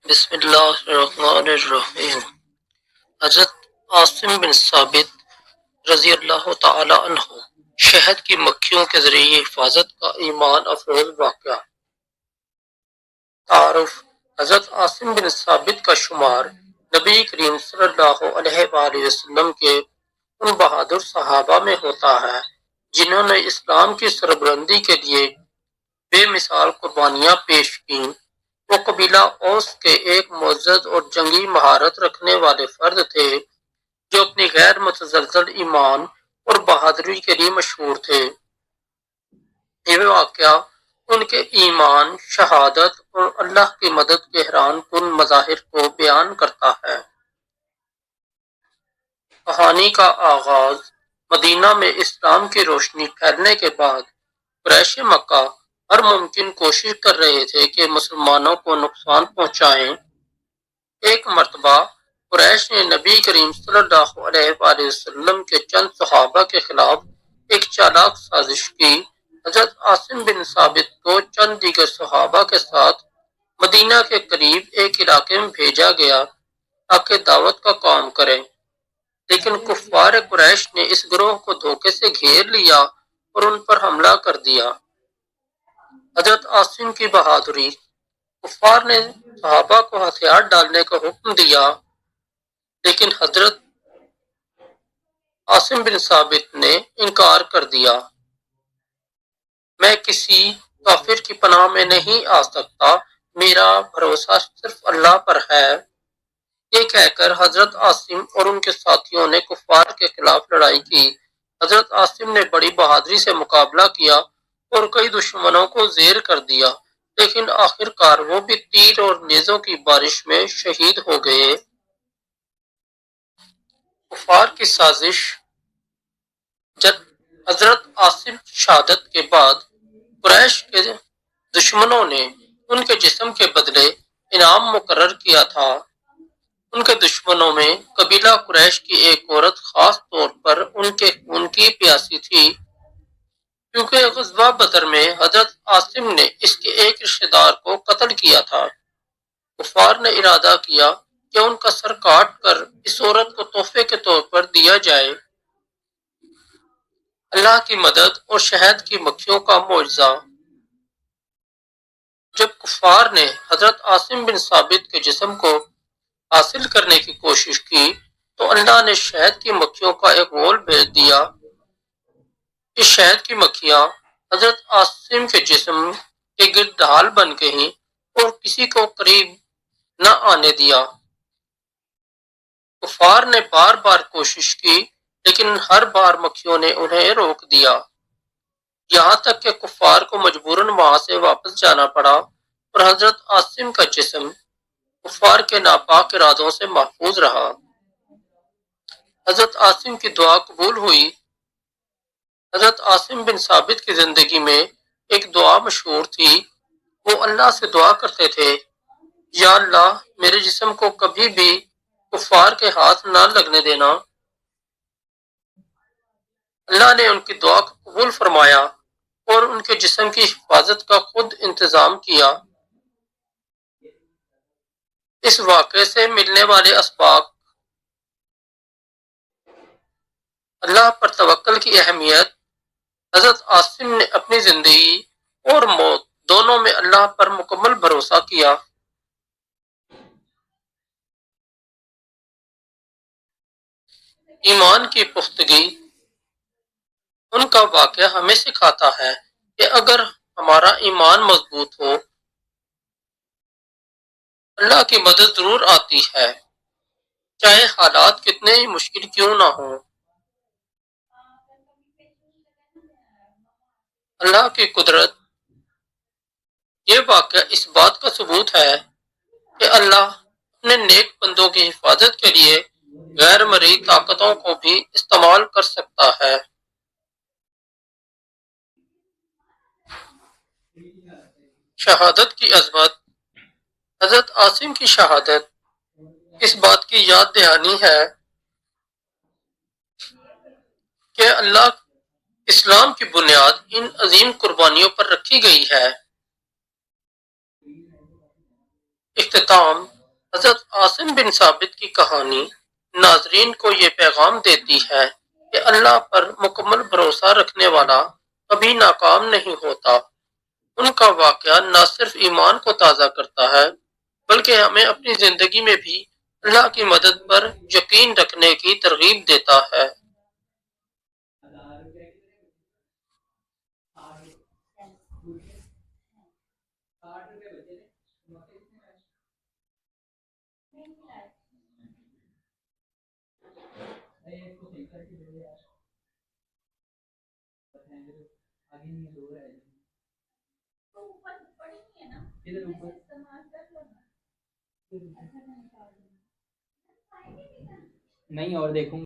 بسم اللہ الرحمن الرحیم۔ حضرت عاصم بن ثابت رضی اللہ تعالی عنہ شہد کی مکھیوں کے ذریعے حفاظت کا ایمان افروز واقعہ۔ تعارف: حضرت عاصم بن ثابت کا شمار نبی کریم صلی اللہ علیہ وآلہ وسلم کے ان بہادر صحابہ میں ہوتا ہے جنہوں نے اسلام کی سربلندی کے لیے بے مثال قربانیاں پیش کیں۔ وہ قبیلہ اوس کے ایک معزز اور جنگی مہارت رکھنے والے فرد تھے جو اپنی غیر متزلزل ایمان اور بہادری کے لیے مشہور تھے۔ یہ واقعہ ان کے ایمان، شہادت اور اللہ کی مدد کے حیران کن مظاہر کو بیان کرتا ہے۔ کہانی کا آغاز مدینہ میں اسلام کی روشنی پھیلنے کے بعد قریش مکہ ہر ممکن کوشش کر رہے تھے کہ مسلمانوں کو نقصان پہنچائیں۔ ایک مرتبہ قریش نے نبی کریم صلی اللہ علیہ وآلہ وسلم کے چند صحابہ کے خلاف ایک چالاک سازش کی۔ حضرت عاصم بن ثابت کو چند دیگر صحابہ کے ساتھ مدینہ کے قریب ایک علاقے میں بھیجا گیا تاکہ دعوت کا کام کریں، لیکن کفار قریش نے اس گروہ کو دھوکے سے گھیر لیا اور ان پر حملہ کر دیا۔ حضرت عاصم کی بہادری: کفار نے صحابہ کو ہتھیار ڈالنے کا حکم دیا، لیکن حضرت عاصم بن ثابت نے انکار کر دیا۔ میں کسی کافر کی پناہ میں نہیں آ سکتا، میرا بھروسہ صرف اللہ پر ہے۔ یہ کہہ کر حضرت عاصم اور ان کے ساتھیوں نے کفار کے خلاف لڑائی کی۔ حضرت عاصم نے بڑی بہادری سے مقابلہ کیا اور کئی دشمنوں کو زیر کر دیا، لیکن آخر کار وہ بھی تیر اور نیزوں کی بارش میں شہید ہو گئے۔ کفار کی سازش: جب حضرت عاصم کی شہادت کے بعد قریش کے دشمنوں نے ان کے جسم کے بدلے انعام مقرر کیا تھا۔ ان کے دشمنوں میں قبیلہ قریش کی ایک عورت خاص طور پر ان کے خون کی پیاسی تھی، کیونکہ غزوہ بدر میں حضرت عاصم نے اس کے ایک رشتہ دار کو قتل کیا تھا۔ کفار نے ارادہ کیا کہ ان کا سر کاٹ کر اس عورت کو تحفے کے طور پر دیا جائے۔ اللہ کی مدد اور شہد کی مکھیوں کا معجزہ: جب کفار نے حضرت عاصم بن ثابت کے جسم کو حاصل کرنے کی کوشش کی تو اللہ نے شہد کی مکھیوں کا ایک غول بھیج دیا۔ اس شہد کی مکھیاں حضرت عاصم کے جسم کے گرد ڈھال بن گئیں اور کسی کو قریب نہ آنے دیا۔ کفار نے بار بار کوشش کی، لیکن ہر بار مکھیوں نے انہیں روک دیا، یہاں تک کہ کفار کو مجبوراً وہاں سے واپس جانا پڑا اور حضرت عاصم کا جسم کفار کے ناپاک ارادوں سے محفوظ رہا۔ حضرت عاصم کی دعا قبول ہوئی۔ حضرت عاصم بن ثابت کی زندگی میں ایک دعا مشہور تھی۔ وہ اللہ سے دعا کرتے تھے، یا اللہ، میرے جسم کو کبھی بھی کفار کے ہاتھ نہ لگنے دینا۔ اللہ نے ان کی دعا کو قبول فرمایا اور ان کے جسم کی حفاظت کا خود انتظام کیا۔ اس واقعے سے ملنے والے اسباق: اللہ پر توکل کی اہمیت: حضرت عاصم نے اپنی زندگی اور موت دونوں میں اللہ پر مکمل بھروسہ کیا۔ ایمان کی پختگی: ان کا واقعہ ہمیں سکھاتا ہے کہ اگر ہمارا ایمان مضبوط ہو، اللہ کی مدد ضرور آتی ہے، چاہے حالات کتنے ہی مشکل کیوں نہ ہوں۔ اللہ کی قدرت: یہ واقعہ اس بات کا ثبوت ہے کہ اللہ اپنے نیک بندوں کی حفاظت کے لیے غیر مرئی طاقتوں کو بھی استعمال کر سکتا ہے۔ شہادت کی عظمت: حضرت عاصم کی شہادت اس بات کی یاد دہانی ہے کہ اللہ اسلام کی بنیاد ان عظیم قربانیوں پر رکھی گئی ہے۔ اختتام: حضرت عاصم بن ثابت کی کہانی ناظرین کو یہ پیغام دیتی ہے کہ اللہ پر مکمل بھروسہ رکھنے والا کبھی ناکام نہیں ہوتا۔ ان کا واقعہ نہ صرف ایمان کو تازہ کرتا ہے بلکہ ہمیں اپنی زندگی میں بھی اللہ کی مدد پر یقین رکھنے کی ترغیب دیتا ہے۔ نہیں اور دیکھوں